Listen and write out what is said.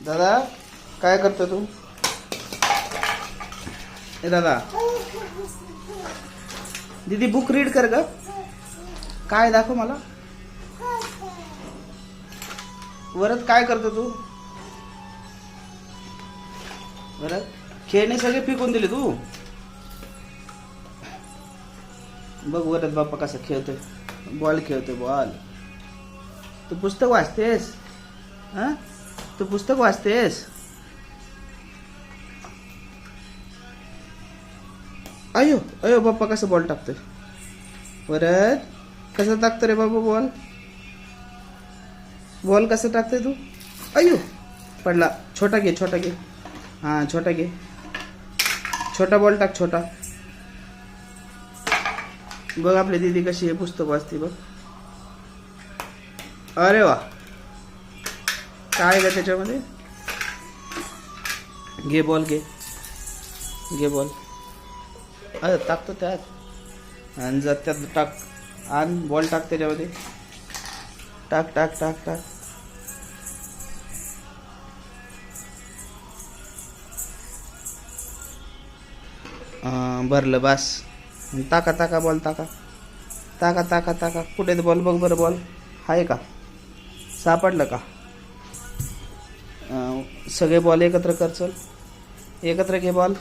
दादा काय करतो तू? ए दादा, दीदी बुक रीड कर ग. काय दाखव मला. वरत काय करतो तू? वरत खेळणे सगळे फेकून दिले तू. बघ वरत बाप्पा कसा खेळतोय. बॉल खेळतोय बॉल. तू पुस्तक वाचतेस? हा, तू पुस्तक वाचतेस? अयो अयो बाप्पा कसं बॉल टाकतोय. वरत कसं टाकतो रे बाबा बॉल. बॉल कसं टाकतोय तू. अयो पडला. छोटा घे, छोटा घे. हां छोटा घे. छोटा बॉल टाक, छोटा. बघ आपली दीदी कशी आहे, पुस्तक वाचते बघ. अरे वा, काय ग त्याच्यामध्ये. घे बॉल, घे घे बॉल. अरे टाकतो त्यात. आणि जर त्यात टाक. आण बॉल टाक त्याच्यामध्ये. टाक टाक टाक टाक. भरलं बस. टाका टाका बॉल टाका. टाका टाका टाका. कुठे ते बॉल बघ बरं. बॉल आहे का, सापडलं का. सगळे बॉल एकत्र कर. चल एकत्र घे बॉल.